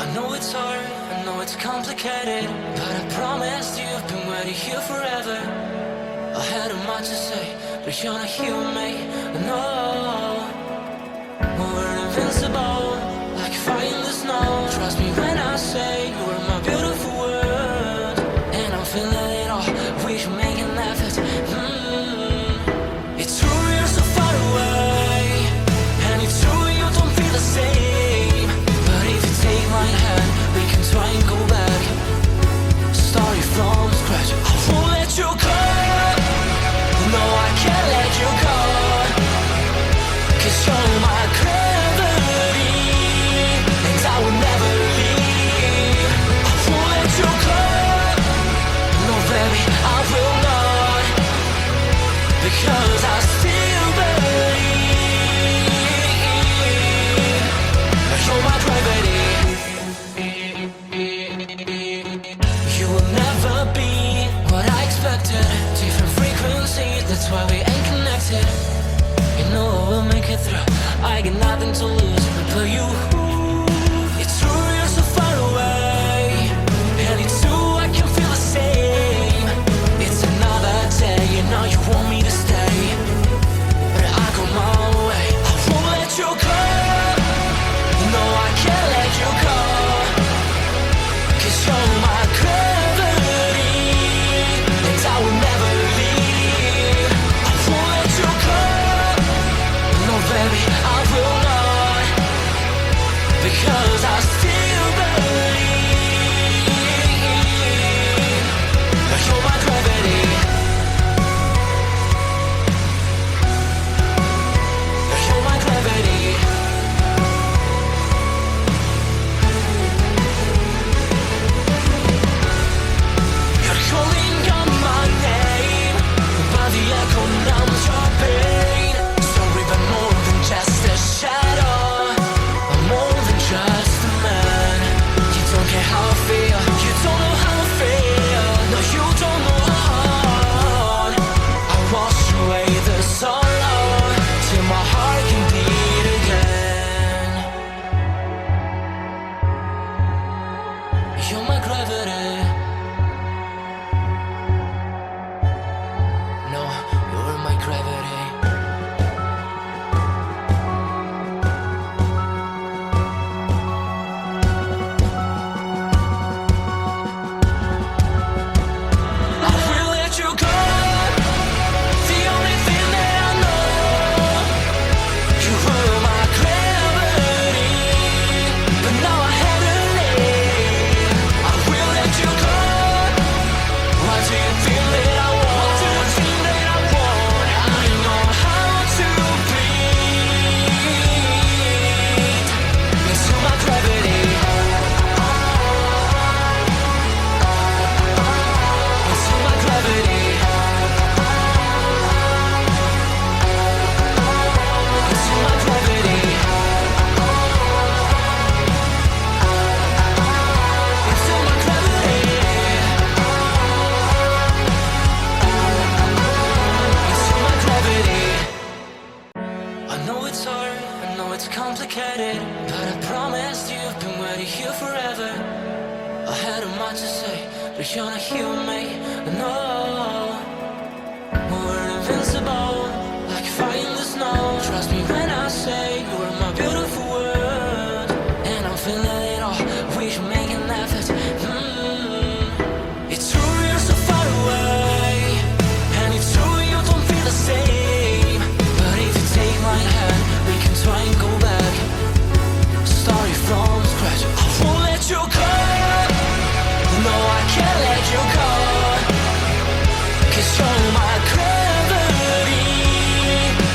I know it's hard, I know it's complicated, but I promised you I've been waiting here forever. I had a much to say, but you're not here with me, no. We're invincible, like fire in the snow. Trust me when I say you are my beautiful world, and I'm feeling it all, we should make an effort. It's true you're so far away, and it's true you don't feel the same. But if you take my hand, we can try and go back, starting from scratch. I won't let you go, no I can't let you go, 'cause you're my gravity, and I will never leave. I won't let you go, no baby I will not, because I still believe. You're my gravity. You will never be what I expected. Different frequencies, that's why we ain't connected. You know I will make it through, I got nothing to lose but you. It's true you're so far away, and it's true I can feel the same. It's another day, you know you want me to stay, but I go my way. I won't let you go, no I can't let you go, 'cause you're my gravity, and I will never leave. I won't let you go, no baby I will not, because I still believe. You're my gravity. You're my gravity. You're calling out my name, but the echo numbs your pain. Sorry, but more than just a shadow, I'm more than just a man. You don't care how I feel, you don't know how I feel. No, you don't know how. I wash away the sorrow till my heart can beat again. You're my gravity. No, you're my gravity. I will let you go, the only thing that I know. You were my gravity, but now I have to leave. I will let you go. Why do you feel that I want? What do you think that I want? I know how to breathe into my gravity, into my gravity, into my gravity, into my gravity, into my gravity. I know it's hard, I know it's complicated, but I promised you I've been waiting here forever. I had a much to say, but you're not here with me, no. We're invincible, like fire in the snow. Trust me when I say you are my beautiful world, and I'm feeling it all, we should make an effort. It's true you're so far away, and it's true you don't feel the same. But if you take my hand, we can try and go back, starting from scratch. I won't let you go, no I can't let you go, 'cause you're my gravity,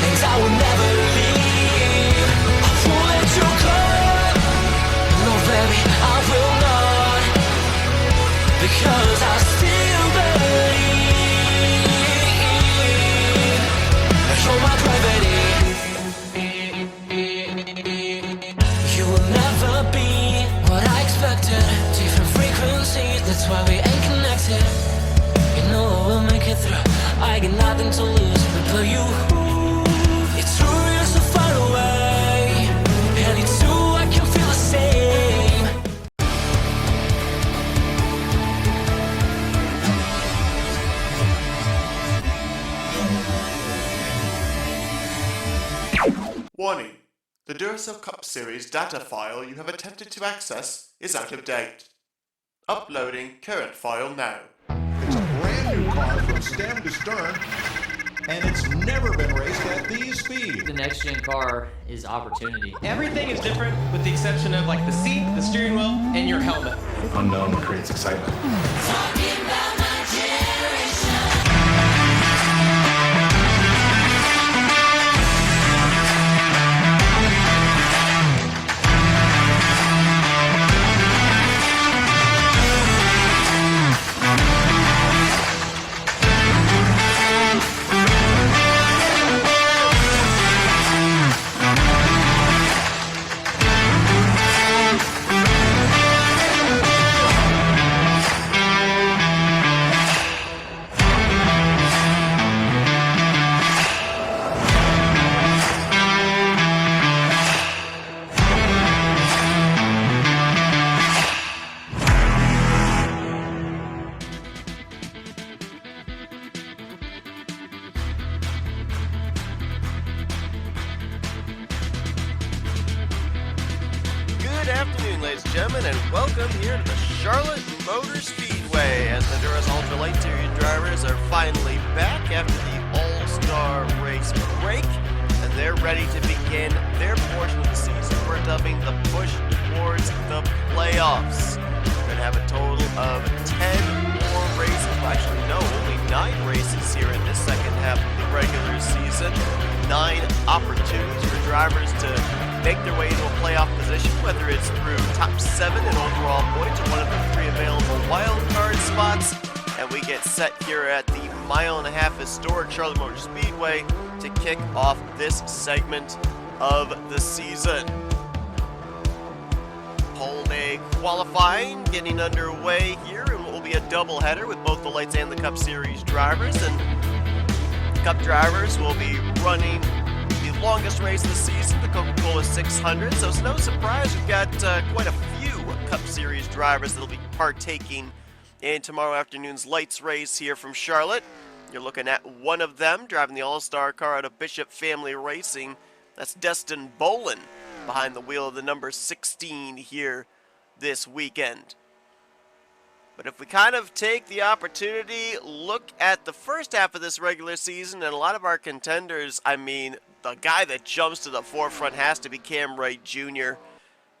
and I will never leave. I won't let you go, no baby I will not. Warning. The Duracell Cup Series data file you have attempted to access is out of date. Uploading current file now. It's a brand new car from stem to stern, and it's never been raced at these speeds. The next gen car is opportunity. Everything is different with the exception of like the seat, the steering wheel, and your helmet. Unknown creates excitement. Talking about my generation. Good afternoon, ladies and gentlemen, and welcome here to the Charlotte Motor Speedway as the Duracell Ultra Lite Series drivers are finally back after the All-Star race break, and they're ready to begin their portion of the season we're dubbing the push towards the playoffs. We're going to have a total of 10 more races, well, actually no, only 9 races here in this second half of the regular season. 9 opportunities for drivers to make their way into a playoff position, whether it's through top 7 in overall points or one of the 3 available wild card spots. And we get set here at the mile-and-a-half historic Charlotte Motor Speedway to kick off this segment of the season. Whole day qualifying getting underway here, and what will be a doubleheader with both the Lights and the Cup Series drivers. And Cup drivers will be running the longest race of the season, the Coca-Cola 600. So it's no surprise we've got quite a few Cup Series drivers that will be partaking in tomorrow afternoon's Lights race here from Charlotte. You're looking at one of them driving the All-Star car out of Bishop Family Racing. That's Destin Bolin behind the wheel of the number 16 here this weekend. But if we kind of take the opportunity, look at the first half of this regular season, and a lot of our contenders, I mean, the guy that jumps to the forefront has to be Cam Wright Jr.,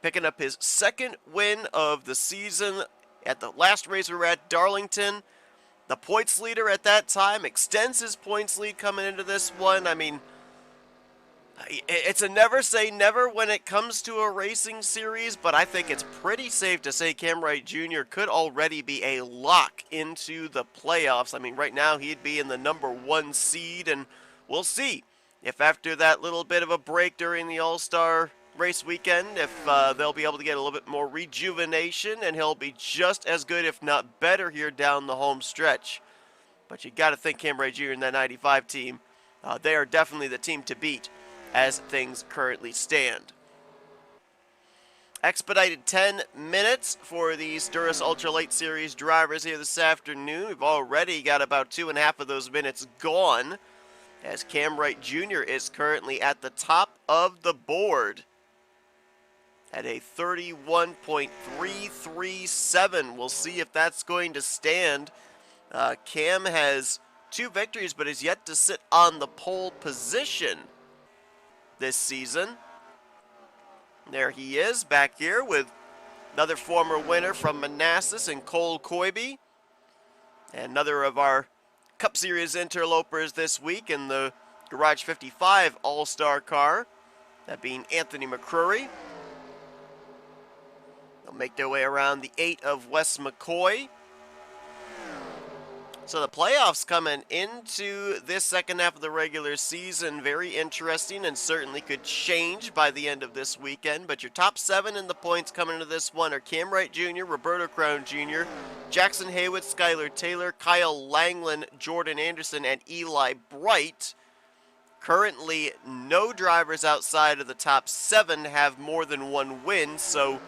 picking up his second win of the season at the last race we were at, Darlington. The points leader at that time extends his points lead coming into this one. I mean, it's a never say never when it comes to a racing series, but I think it's pretty safe to say Cam Wright Jr. could already be a lock into the playoffs. I mean, right now he'd be in the number 1 seed, and we'll see if after that little bit of a break during the All-Star race weekend, if they'll be able to get a little bit more rejuvenation, and he'll be just as good, if not better, here down the home stretch. But you got to think Cam Wright Jr. and that 95 team, they are definitely the team to beat as things currently stand. Expedited 10 minutes for these Duracell Ultra Lite Series drivers here this afternoon. We've already got about 2.5 of those minutes gone, as Cam Wright Jr. is currently at the top of the board at a 31.337. We'll see if that's going to stand. Cam has 2 victories, but is yet to sit on the pole position this season. There he is, back here with another former winner from Manassas and Cole Coybe. And another of our Cup Series interlopers this week in the Garage 55 All-Star car, that being Anthony McCrory. They'll make their way around the 8 of Wes McCoy. So the playoffs coming into this second half of the regular season, very interesting and certainly could change by the end of this weekend. But your top 7 in the points coming into this one are Cam Wright Jr., Roberto Crown Jr., Jackson Haywood, Skylar Taylor, Kyle Langland, Jordan Anderson, and Eli Bright. Currently, no drivers outside of the top 7 have more than 1 win, so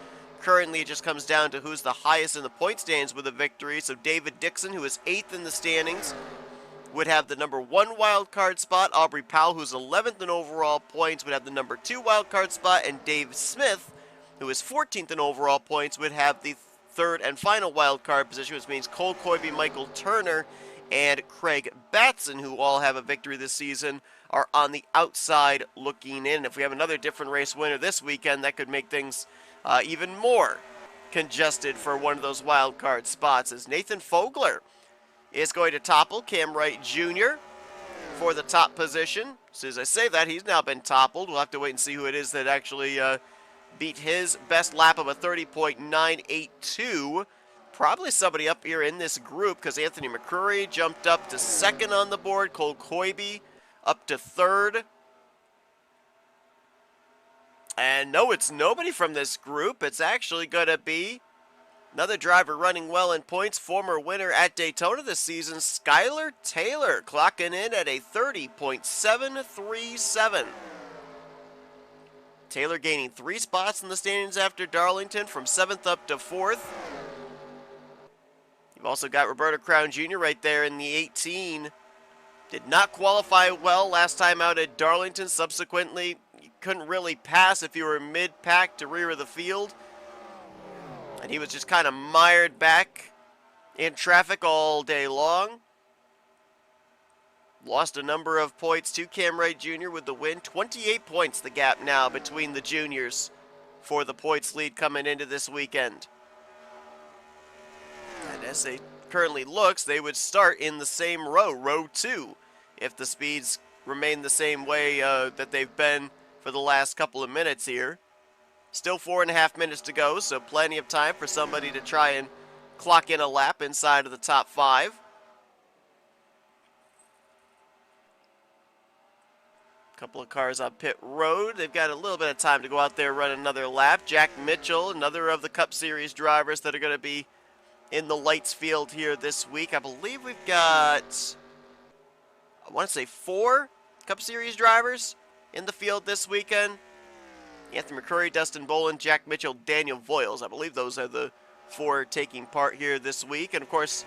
currently it just comes down to who's the highest in the point standings with a victory. So David Dixon, who is 8th in the standings, would have the number 1 wild card spot. Aubrey Powell, who's 11th in overall points, would have the number 2 wild card spot. And Dave Smith, who is 14th in overall points, would have the 3rd and final wild card position, which means Cole Coybe, Michael Turner, and Craig Batson, who all have a victory this season, are on the outside looking in. If we have another different race winner this weekend, that could make things even more congested for one of those wild card spots, as Nathan Fogler is going to topple Cam Wright Jr. for the top position. As soon as I say that, he's now been toppled. We'll have to wait and see who it is that actually beat his best lap of a 30.982. Probably somebody up here in this group, because Anthony McCurry jumped up to 2nd on the board. Cole Coybe up to 3rd. And no, it's nobody from this group. It's actually going to be another driver running well in points, former winner at Daytona this season, Skylar Taylor, clocking in at a 30.737. Taylor gaining 3 spots in the standings after Darlington, from 7th up to 4th. You've also got Roberto Crown Jr. right there in the 18. Did not qualify well last time out at Darlington. Subsequently, you couldn't really pass if you were mid-pack to rear of the field. And he was just kind of mired back in traffic all day long. Lost a number of points to Cam Wright Jr. with the win. 28 points the gap now between the juniors for the points lead coming into this weekend. And as it currently looks, they would start in the same row, row 2, if the speeds remain the same way that they've been for the last couple of minutes here. Still 4.5 minutes to go, so plenty of time for somebody to try and clock in a lap inside of the top 5. Couple of cars on pit road. They've got a little bit of time to go out there, run another lap. Jack Mitchell, another of the Cup Series drivers that are going to be in the Lights field here this week. I believe we've got, I want to say 4 Cup Series drivers in the field this weekend. Anthony McCurry, Dustin Boland, Jack Mitchell, Daniel Voiles. I believe those are the 4 taking part here this week. And of course,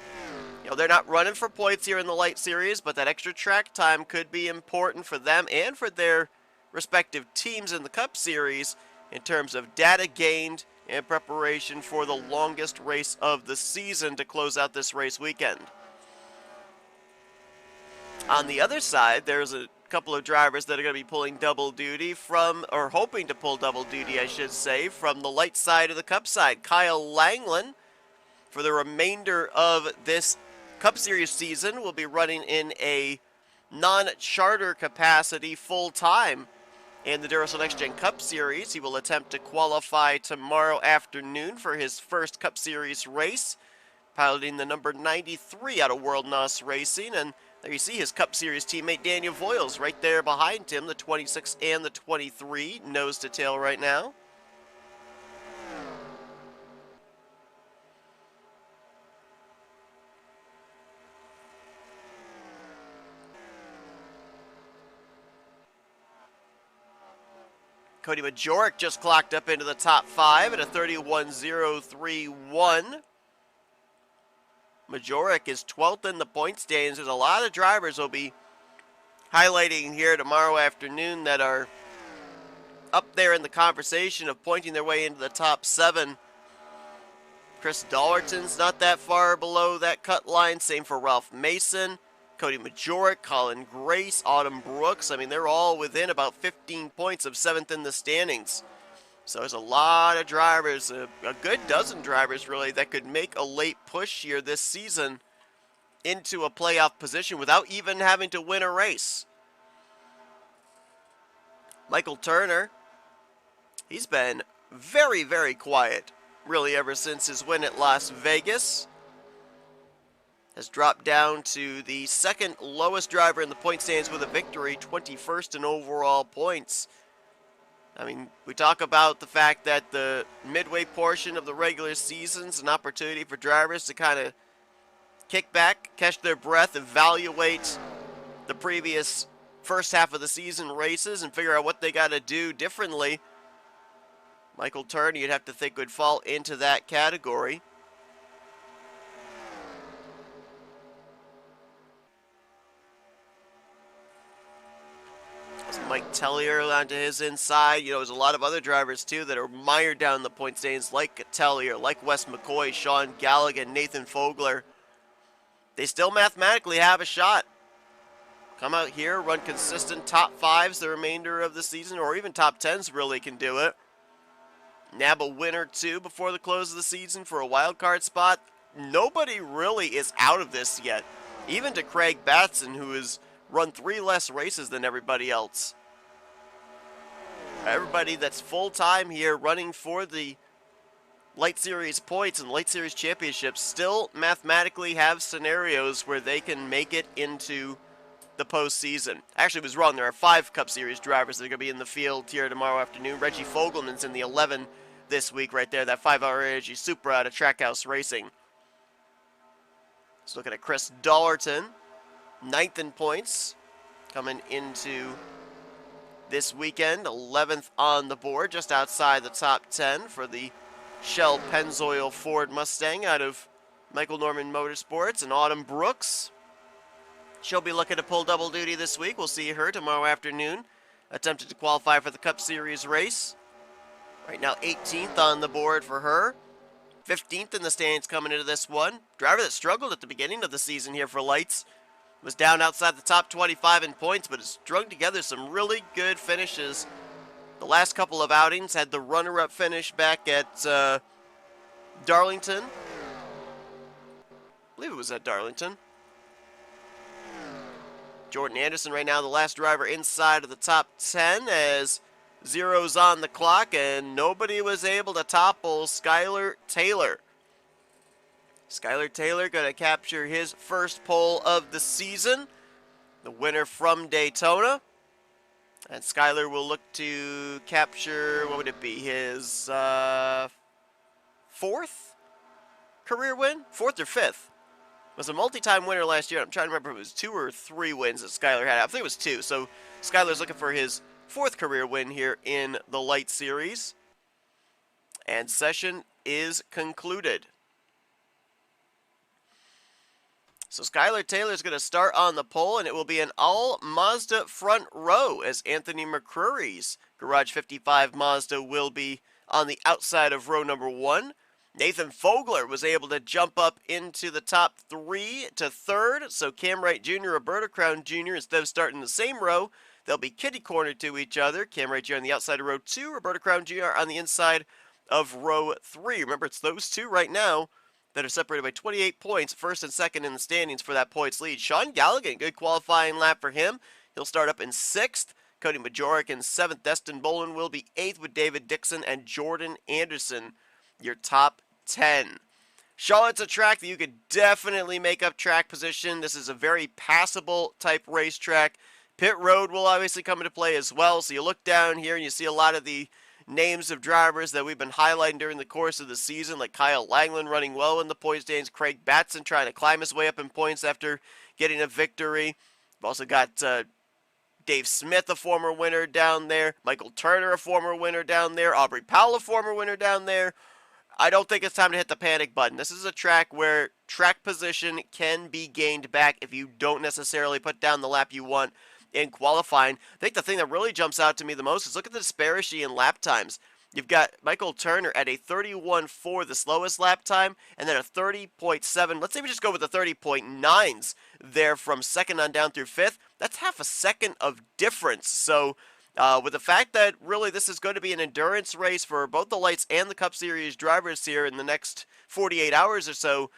you know, they're not running for points here in the Light Series, but that extra track time could be important for them and for their respective teams in the Cup Series in terms of data gained in preparation for the longest race of the season to close out this race weekend. On the other side, there's a couple of drivers that are going to be pulling double duty from, or hoping to pull double duty, I should say, from the Light side of the Cup side. Kyle Langland, for the remainder of this Cup Series season, will be running in a non-charter capacity full-time in the Duracell Next Gen Cup Series. He will attempt to qualify tomorrow afternoon for his first Cup Series race, piloting the number 93 out of World NOS Racing. And there you see his Cup Series teammate Daniel Voiles right there behind him, the 26 and the 23, nose to tail right now. Cody Majorek just clocked up into the top 5 at a 31.031. Majorek is 12th in the point standings. There's a lot of drivers we'll be highlighting here tomorrow afternoon that are up there in the conversation of pointing their way into the top 7. Chris Dollerton's not that far below that cut line. Same for Ralph Mason, Cody Majorek, Colin Grace, Autumn Brooks. I mean, they're all within about 15 points of 7th in the standings. So there's a lot of drivers, a good dozen drivers really, that could make a late push here this season into a playoff position without even having to win a race. Michael Turner, he's been very, very quiet really ever since his win at Las Vegas. Has dropped down to the 2nd lowest driver in the point standings with a victory, 21st in overall points. I mean, we talk about the fact that the midway portion of the regular season's an opportunity for drivers to kind of kick back, catch their breath, evaluate the previous first half of the season races and figure out what they got to do differently. Michael Turner, you'd have to think, would fall into that category. Mike Tellier onto his inside. There's a lot of other drivers, too, that are mired down the point standings, like Tellier, like Wes McCoy, Sean Gallagher, Nathan Fogler. They still mathematically have a shot. Come out here, run consistent top fives the remainder of the season, or even top tens really can do it. Nab a win or two before the close of the season for a wild card spot. Nobody really is out of this yet. Even to Craig Batson, who has run 3 less races than everybody else. Everybody that's full-time here running for the Lite Series points and Lite Series championships still mathematically have scenarios where they can make it into the postseason. Actually, I was wrong. There are 5 Cup Series drivers that are going to be in the field here tomorrow afternoon. Reggie Fogelman's in the 11 this week right there, that 5-hour Energy Supra out of Trackhouse Racing. Let's look at Chris Dollerton, 9th in points, coming into this weekend, 11th on the board, just outside the top 10 for the Shell Pennzoil Ford Mustang out of Michael Norman Motorsports. And Autumn Brooks, she'll be looking to pull double duty this week. We'll see her tomorrow afternoon, attempted to qualify for the Cup Series race. Right now 18th on the board for her. 15th in the standings coming into this one. Driver that struggled at the beginning of the season here for Lites. Was down outside the top 25 in points, but has strung together some really good finishes. The last couple of outings had the runner-up finish back at Darlington. I believe it was at Darlington. Jordan Anderson right now the last driver inside of the top 10 as zeros on the clock, and nobody was able to topple Skylar Taylor. Skylar Taylor going to capture his first pole of the season, the winner from Daytona. And Skylar will look to capture, what would it be, his 4th career win? 4th or 5th? Was a multi-time winner last year. I'm trying to remember if it was 2 or 3 wins that Skylar had. I think it was 2. So Skylar's looking for his 4th career win here in the Lite Series. And session is concluded. So Skylar Taylor is going to start on the pole, and it will be an all-Mazda front row as Anthony McCrory's Garage 55 Mazda will be on the outside of row number 1. Nathan Fogler was able to jump up into the top 3 to 3rd, so Cam Wright Jr., Roberta Crown Jr., instead of starting the same row, they'll be kitty-cornered to each other. Cam Wright Jr. on the outside of row 2, Roberta Crown Jr. on the inside of row 3. Remember, it's those two right now that are separated by 28 points, 1st and 2nd in the standings for that points lead. Sean Gallagher, good qualifying lap for him. He'll start up in 6th. Cody Majoric in 7th. Destin Bolin will be 8th with David Dixon and Jordan Anderson, your top 10. Charlotte's a track that you could definitely make up track position. This is a very passable type racetrack. Pit road will obviously come into play as well. So you look down here and you see a lot of the names of drivers that we've been highlighting during the course of the season, like Kyle Langland running well in the points standings, Craig Batson trying to climb his way up in points after getting a victory. We've also got Dave Smith, a former winner down there, Michael Turner, a former winner down there, Aubrey Powell, a former winner down there. I don't think it's time to hit the panic button. This is a track where track position can be gained back if you don't necessarily put down the lap you want in qualifying. I think the thing that really jumps out to me the most is look at the disparity in lap times. You've got Michael Turner at a 31.4, the slowest lap time, and then a 30.7. Let's say we just go with the 30.9s there from 2nd on down through 5th. That's half a second of difference. So with the fact that really this is going to be an endurance race for both the Lites and the Cup Series drivers here in the next 48 hours or so,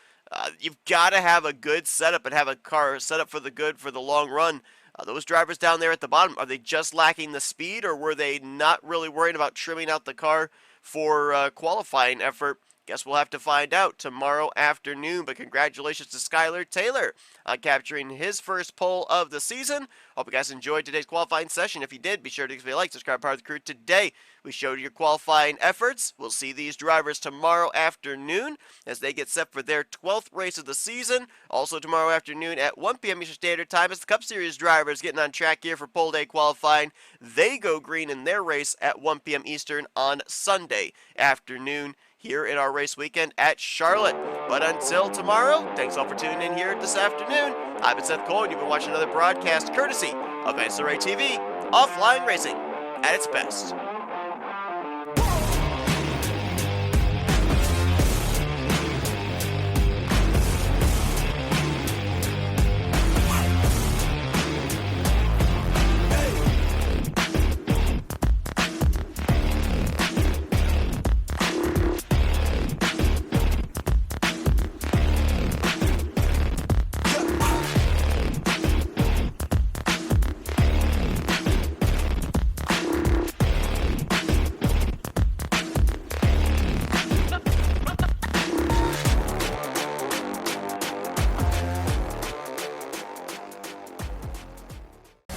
you've got to have a good setup and have a car set up for the good for the long run. Those drivers down there at the bottom, are they just lacking the speed, or were they not really worried about trimming out the car for qualifying effort? Guess we'll have to find out tomorrow afternoon, but congratulations to Skylar Taylor on capturing his first pole of the season. Hope you guys enjoyed today's qualifying session. If you did, be sure to give me a like, subscribe, part of the crew today. We showed you your qualifying efforts. We'll see these drivers tomorrow afternoon as they get set for their 12th race of the season. Also tomorrow afternoon at 1 p.m. Eastern Standard Time as the Cup Series drivers getting on track here for pole day qualifying. They go green in their race at 1 p.m. Eastern on Sunday afternoon here in our race weekend at Charlotte. But until tomorrow, thanks all for tuning in here this afternoon. I've been Seth Cole, and you've been watching another broadcast courtesy of NNSCRA TV offline racing at its best.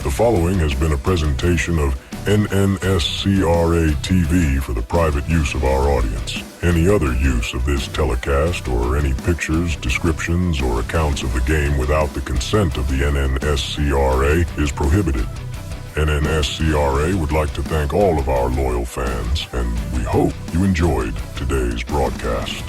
The following has been a presentation of NNSCRA TV for the private use of our audience. Any other use of this telecast or any pictures, descriptions, or accounts of the game without the consent of the NNSCRA is prohibited. NNSCRA would like to thank all of our loyal fans, and we hope you enjoyed today's broadcast.